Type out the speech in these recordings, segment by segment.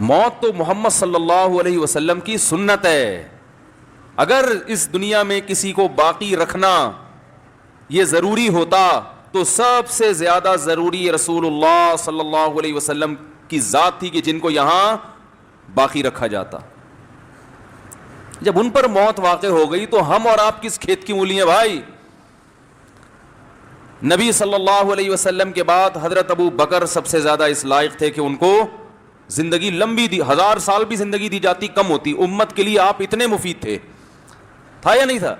موت تو محمد صلی اللہ علیہ وسلم کی سنت ہے. اگر اس دنیا میں کسی کو باقی رکھنا یہ ضروری ہوتا تو سب سے زیادہ ضروری رسول اللہ صلی اللہ علیہ وسلم کی ذات تھی کہ جن کو یہاں باقی رکھا جاتا. جب ان پر موت واقع ہو گئی تو ہم اور آپ کس کھیت کی مولی ہیں بھائی؟ نبی صلی اللہ علیہ وسلم کے بعد حضرت ابو بکر سب سے زیادہ اس لائق تھے کہ ان کو زندگی لمبی دی, 1000 سال بھی زندگی دی جاتی کم ہوتی. امت کے لیے آپ اتنے مفید تھا یا نہیں تھا؟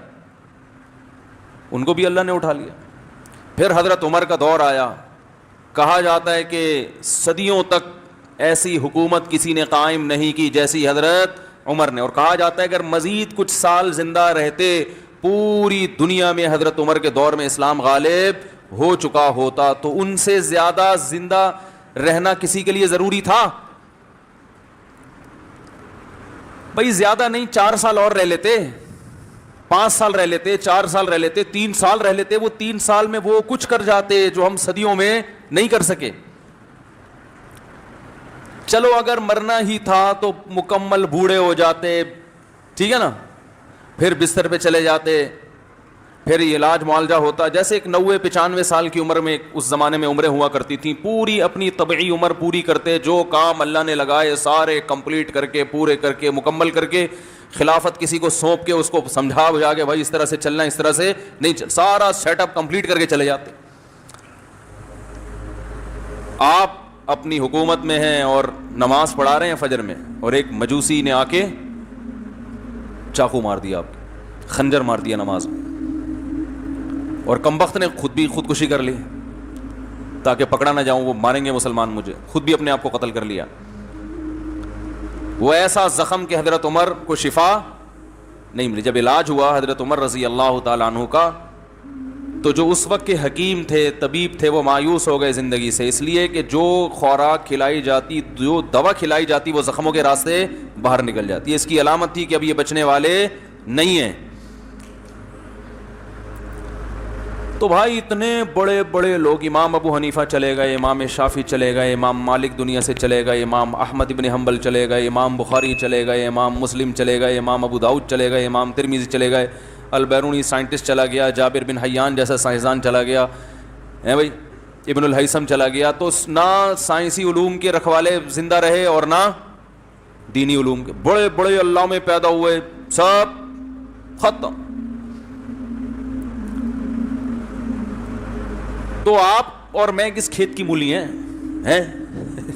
ان کو بھی اللہ نے اٹھا لیا. پھر حضرت عمر کا دور آیا. کہا جاتا ہے کہ صدیوں تک ایسی حکومت کسی نے قائم نہیں کی جیسی حضرت عمر نے, اور کہا جاتا ہے اگر مزید کچھ سال زندہ رہتے پوری دنیا میں حضرت عمر کے دور میں اسلام غالب ہو چکا ہوتا. تو ان سے زیادہ زندہ رہنا کسی کے لیے ضروری تھا؟ بھائی زیادہ نہیں, 4 سال اور رہ لیتے, 5 سال رہ لیتے, 4 سال رہ لیتے, 3 سال رہ لیتے. وہ 3 سال میں وہ کچھ کر جاتے جو ہم صدیوں میں نہیں کر سکے. چلو اگر مرنا ہی تھا تو مکمل بوڑھے ہو جاتے, ٹھیک ہے نا, پھر بستر پہ چلے جاتے, پھر علاج معالجہ ہوتا. جیسے ایک 90-95 سال کی عمر میں اس زمانے میں عمریں ہوا کرتی تھیں, پوری اپنی طبعی عمر پوری کرتے, جو کام اللہ نے لگائے سارے کمپلیٹ کر کے, پورے کر کے, مکمل کر کے, خلافت کسی کو سونپ کے اس کو سمجھا بجھا کے بھائی اس طرح سے چلنا, اس طرح سے نہیں, سارا سیٹ اپ کمپلیٹ کر کے چلے جاتے. آپ اپنی حکومت میں ہیں اور نماز پڑھا رہے ہیں فجر میں, اور ایک مجوسی نے آ کے چاقو مار دیا, آپ خنجر مار دیا نماز میں, اور کمبخت نے خود بھی خودکشی کر لی تاکہ پکڑا نہ جاؤں, وہ ماریں گے مسلمان مجھے, خود بھی اپنے آپ کو قتل کر لیا. وہ ایسا زخم کہ حضرت عمر کو شفا نہیں ملی. جب علاج ہوا حضرت عمر رضی اللہ تعالیٰ عنہ کا, تو جو اس وقت کے حکیم تھے, طبیب تھے, وہ مایوس ہو گئے زندگی سے, اس لیے کہ جو خوراک کھلائی جاتی, جو دوا کھلائی جاتی, وہ زخموں کے راستے باہر نکل جاتی ہے. اس کی علامت تھی کہ اب یہ بچنے والے نہیں ہیں. تو بھائی اتنے بڑے بڑے لوگ, امام ابو حنیفہ چلے گئے, امام شافعی چلے گئے, امام مالک دنیا سے چلے گئے, امام احمد ابن حنبل چلے گئے, امام بخاری چلے گئے, امام مسلم چلے گئے, امام ابو داؤد چلے گئے, امام ترمذی چلے گئے, البیرونی سائنٹسٹ چلا گیا, جابر بن حیان جیسا سائنسدان چلا گیا, بھائی ابن الہیثم چلا گیا. تو نہ سائنسی علوم کے رکھوالے زندہ رہے اور نہ دینی علوم کے. بڑے بڑے علامے پیدا ہوئے, سب ختم. تو آپ اور میں کس کھیت کی مولی ہیں؟